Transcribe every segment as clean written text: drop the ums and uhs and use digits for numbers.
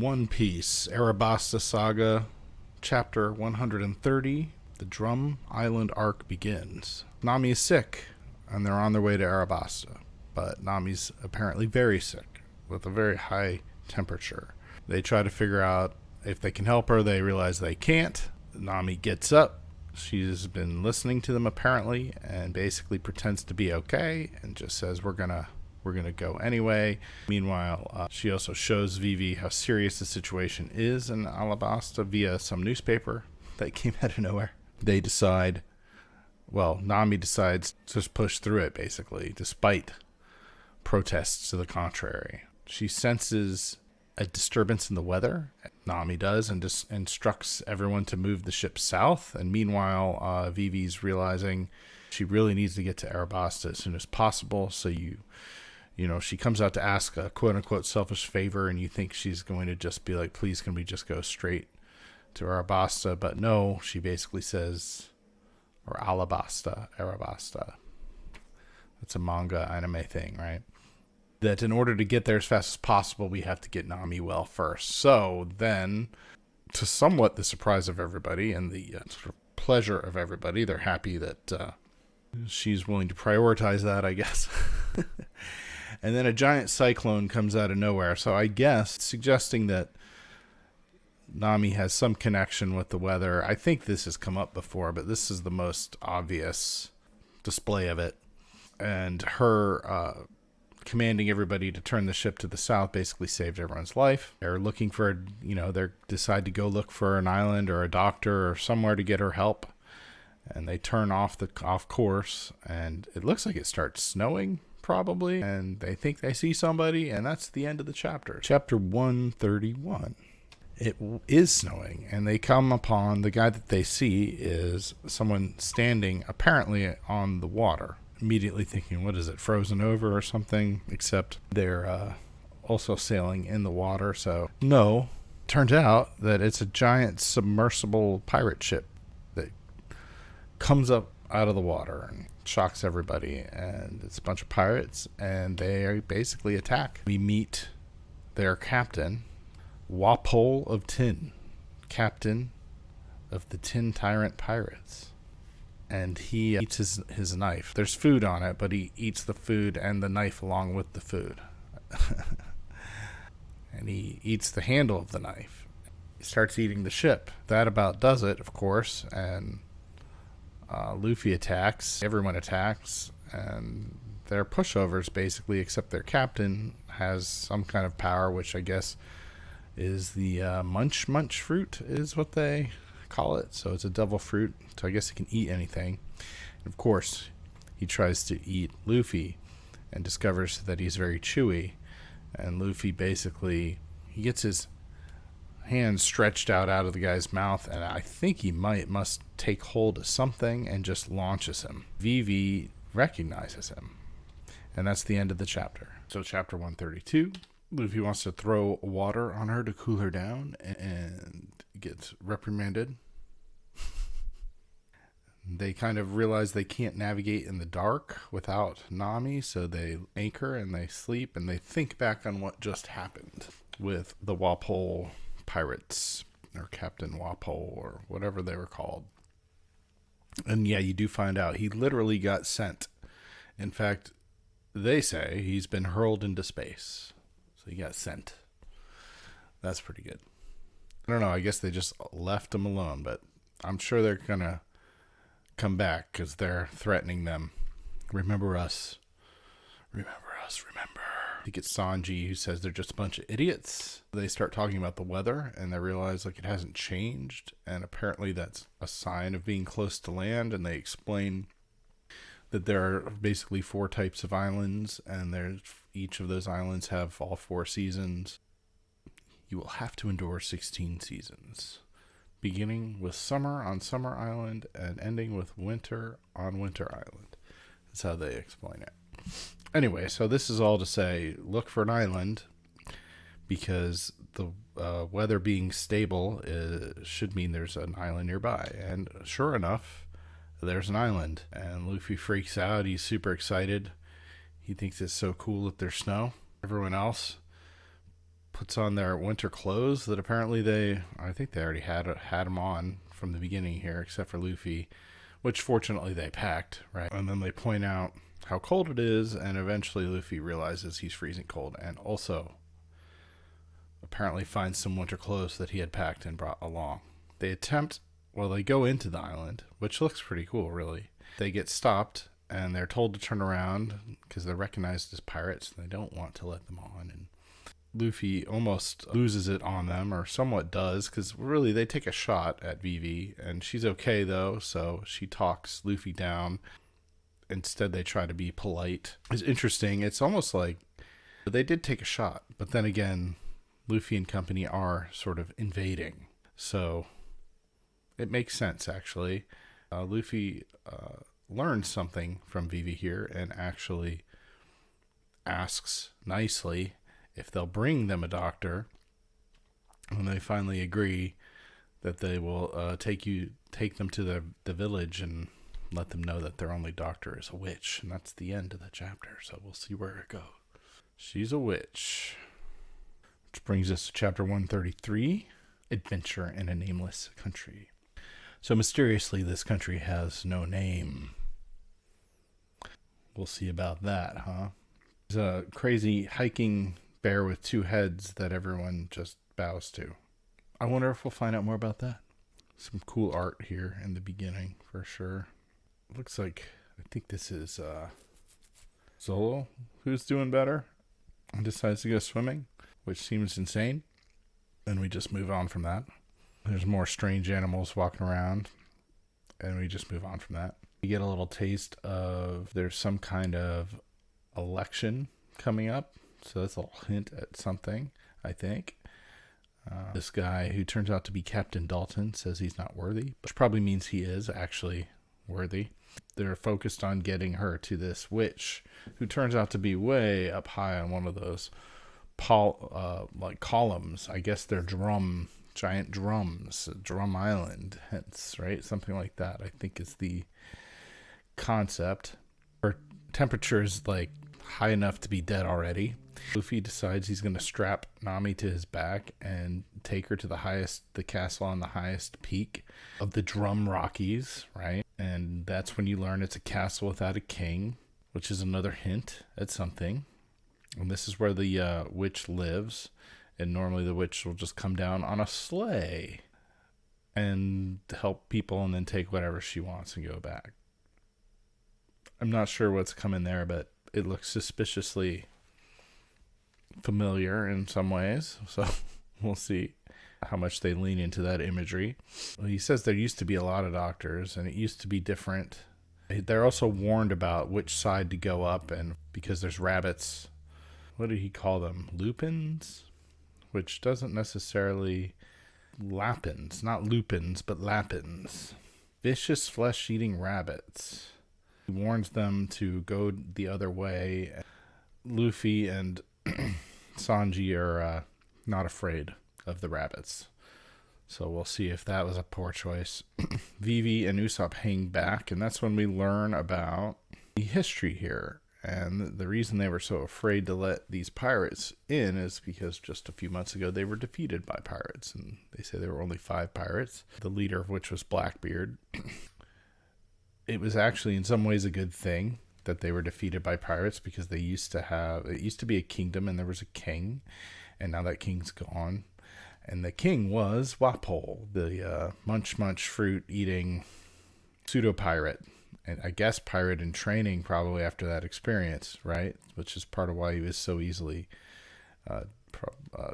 One Piece, Arabasta Saga, Chapter 130, The Drum Island Arc Begins. Nami is sick, and they're on their way to Arabasta, but Nami's apparently very sick, with a very high temperature. They try to figure out if they can help her. They realize they can't. Nami gets up. She's been listening to them apparently, and basically pretends to be okay, and just says, we're gonna go anyway. Meanwhile, she also shows Vivi how serious the situation is in Arabasta via some newspaper that came out of nowhere. They decide, Nami decides to just push through it, basically, despite protests to the contrary. She senses a disturbance in the weather. Nami does, and just instructs everyone to move the ship south. And meanwhile, Vivi's realizing she really needs to get to Arabasta as soon as possible. So she comes out to ask a quote-unquote selfish favor, and you think she's going to just be like, please, can we just go straight to Arabasta? But no, she basically says, or Arabasta. That's a manga anime thing, right? That in order to get there as fast as possible, we have to get Nami well first. So then, to somewhat the surprise of everybody and the sort of pleasure of everybody, they're happy that she's willing to prioritize that, I guess. And then a giant cyclone comes out of nowhere. So I guess suggesting that Nami has some connection with the weather. I think this has come up before, but this is the most obvious display of it. And her commanding everybody to turn the ship to the south basically saved everyone's life. They're looking for, they decide to go look for an island or a doctor or somewhere to get her help. And they turn off course, and it looks like it starts snowing, probably. And they think they see somebody, and that's the end of the chapter. Chapter 131. It is snowing, and they come upon the guy that they see is someone standing apparently on the water. Immediately thinking, what is it, frozen over or something? Except they're also sailing in the water. So no, turns out that it's a giant submersible pirate ship that comes up out of the water and shocks everybody. And it's a bunch of pirates, and they basically attack. We meet their captain, Wapole of Tin, captain of the Tin Tyrant Pirates. And he eats his knife. There's food on it, but he eats the food and the knife along with the food. And he eats the handle of the knife. He starts eating the ship. That about does it, of course. And Luffy attacks. Everyone attacks. And they're pushovers, basically, except their captain has some kind of power, which I guess is the munch fruit is what they call it. So it's a devil fruit, so I guess it can eat anything. And of course, he tries to eat Luffy and discovers that he's very chewy. And Luffy basically, he gets his hand stretched out of the guy's mouth, and I think he must take hold of something and just launches him. Vivi recognizes him, and that's the end of the chapter. So chapter 132, Luffy wants to throw water on her to cool her down and gets reprimanded. They kind of realize they can't navigate in the dark without Nami, so they anchor and they sleep, and they think back on what just happened with the Wapole pirates, or Captain Wapole, or whatever they were called. And yeah, you do find out he literally got sent. In fact, they say he's been hurled into space. So he got sent. That's pretty good. I don't know, I guess they just left him alone, but I'm sure they're going to come back because they're threatening them. Remember us. Remember us, remember. I think it's Sanji who says they're just a bunch of idiots. They start talking about the weather, and they realize it hasn't changed, and apparently that's a sign of being close to land, and they explain that there are basically 4 types of islands, and each of those islands have all 4 seasons. You will have to endure 16 seasons, beginning with summer on Summer Island and ending with winter on Winter Island. That's how they explain it. Anyway, so this is all to say, look for an island, because the weather being stable should mean there's an island nearby. And sure enough, there's an island. And Luffy freaks out. He's super excited. He thinks it's so cool that there's snow. Everyone else puts on their winter clothes that apparently I think they already had them on from the beginning here, except for Luffy, which fortunately they packed, right? And then they point out how cold it is, and eventually Luffy realizes he's freezing cold, and also apparently finds some winter clothes that he had packed and brought along. They go into the island, which looks pretty cool, really. They get stopped, and they're told to turn around because they're recognized as pirates, and they don't want to let them on. And Luffy almost loses it on them, or somewhat does, because really they take a shot at Vivi, and she's okay, though, so she talks Luffy down. Instead, they try to be polite. It's interesting. It's almost like they did take a shot, but then again, Luffy and company are sort of invading. So it makes sense, actually. Luffy learns something from Vivi here and actually asks nicely if they'll bring them a doctor. And they finally agree that they will take them to the village and let them know that their only doctor is a witch. And that's the end of the chapter, so we'll see where it goes. She's a witch. Which brings us to chapter 133, Adventure in a Nameless Country. So mysteriously, this country has no name. We'll see about that, huh? There's a crazy hiking bear with two heads that everyone just bows to. I wonder if we'll find out more about that. Some cool art here in the beginning, for sure. Looks like, I think this is Zolo, who's doing better and decides to go swimming, which seems insane. And we just move on from that. There's more strange animals walking around, and we just move on from that. We get a little taste of there's some kind of election coming up, so that's a little hint at something, I think. This guy, who turns out to be Captain Dalton, says he's not worthy, which probably means he is actually worthy. They're focused on getting her to this witch, who turns out to be way up high on one of those like columns. I guess they're giant drums, Drum Island, hence, right? Something like that, I think, is the concept. Her temperature is like high enough to be dead already. Luffy decides he's going to strap Nami to his back and take her to the castle on the highest peak of the Drum Rockies, right? And that's when you learn it's a castle without a king, which is another hint at something. And this is where the witch lives. And normally the witch will just come down on a sleigh and help people and then take whatever she wants and go back. I'm not sure what's coming there, but it looks suspiciously familiar in some ways. So we'll see how much they lean into that imagery. Well, he says there used to be a lot of doctors and it used to be different. They're also warned about which side to go up, and because there's rabbits. What did he call them? Lupins? Which doesn't necessarily... Lapins. Not lupins, but lapins. Vicious flesh-eating rabbits. He warns them to go the other way. Luffy and Sanji are not afraid of the rabbits. So we'll see if that was a poor choice. Vivi and Usopp hang back, and that's when we learn about the history here. And the reason they were so afraid to let these pirates in is because just a few months ago they were defeated by pirates. And they say there were only 5 pirates, the leader of which was Blackbeard. It was actually in some ways a good thing that they were defeated by pirates, because it used to be a kingdom and there was a king, and now that king's gone. And the king was Wapol, the munch fruit eating pseudo pirate. And I guess pirate in training probably after that experience, right? Which is part of why he was so easily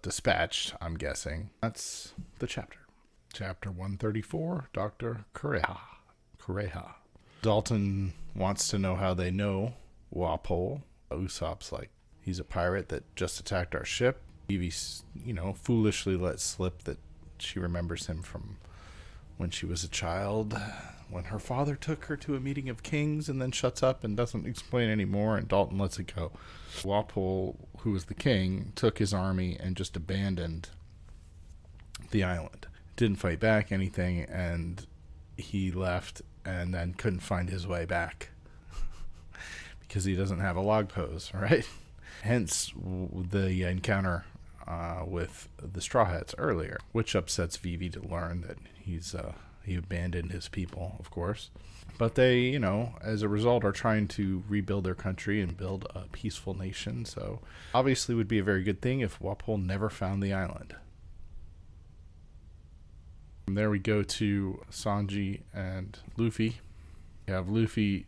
dispatched, I'm guessing. That's the chapter. Chapter 134, Dr. Kureha. Dalton wants to know how they know Wapol. Usopp's like, he's a pirate that just attacked our ship. Vivi, foolishly lets slip that she remembers him from when she was a child, when her father took her to a meeting of kings, and then shuts up and doesn't explain anymore, and Dalton lets it go. Wapol, who was the king, took his army and just abandoned the island. Didn't fight back anything, and he left and then couldn't find his way back because he doesn't have a log pose, right? Hence the encounter with the Straw Hats earlier, which upsets Vivi to learn that he abandoned his people, of course. But they, as a result, are trying to rebuild their country and build a peaceful nation. So obviously would be a very good thing if Walpole never found the island. From there we go to Sanji and Luffy. We have Luffy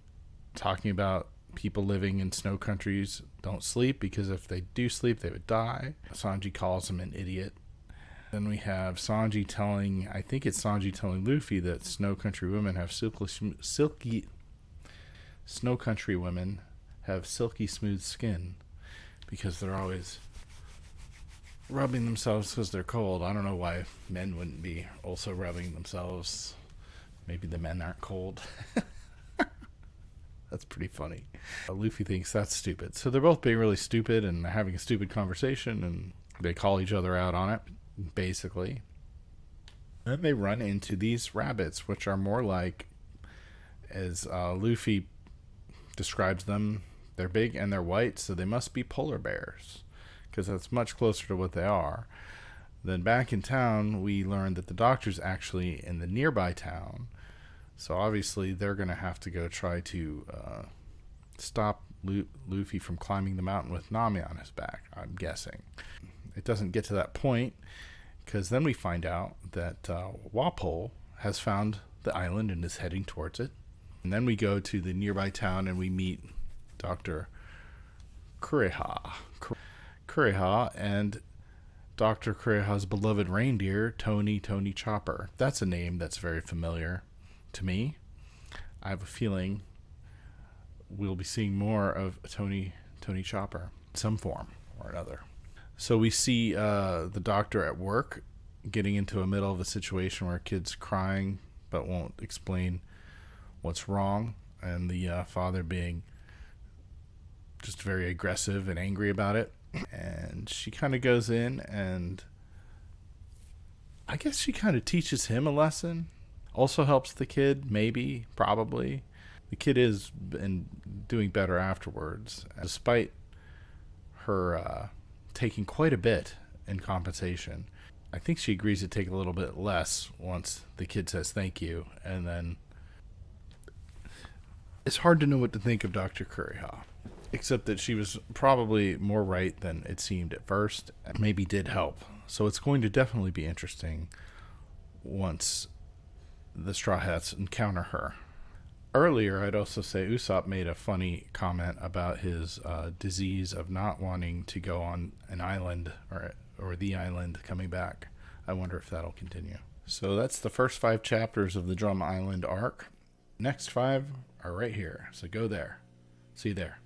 talking about people living in snow countries don't sleep because if they do sleep, they would die. Sanji calls him an idiot. Then we have Sanji telling Luffy that snow country women have silky smooth skin because they're always rubbing themselves because they're cold. I don't know why men wouldn't be also rubbing themselves. Maybe the men aren't cold. That's pretty funny. Luffy thinks that's stupid. So they're both being really stupid and having a stupid conversation, and they call each other out on it, basically. Then they run into these rabbits, which are more like, as Luffy describes them, they're big and they're white, so they must be polar bears, because that's much closer to what they are. Then back in town, we learned that the doctor's actually in the nearby town. So obviously they're going to have to go try to stop Luffy from climbing the mountain with Nami on his back, I'm guessing. It doesn't get to that point because then we find out that Walpole has found the island and is heading towards it. And then we go to the nearby town and we meet Dr. Kureha and Dr. Kureha's beloved reindeer, Tony Chopper. That's a name that's very familiar to me. I have a feeling we'll be seeing more of Tony Chopper in some form or another. So we see the doctor at work getting into a middle of a situation where a kid's crying but won't explain what's wrong, and the father being just very aggressive and angry about it. And she kind of goes in and I guess she kind of teaches him a lesson. Also helps the kid, maybe, probably. The kid is doing better afterwards, despite her taking quite a bit in compensation. I think she agrees to take a little bit less once the kid says thank you, and then it's hard to know what to think of Dr. Kureha, except that she was probably more right than it seemed at first, and maybe did help. So it's going to definitely be interesting once the Straw Hats encounter her. Earlier, I'd also say Usopp made a funny comment about his disease of not wanting to go on an island or the island coming back. I wonder if that'll continue. So that's the first 5 chapters of the Drum Island arc. Next 5 are right here, so go there. See you there.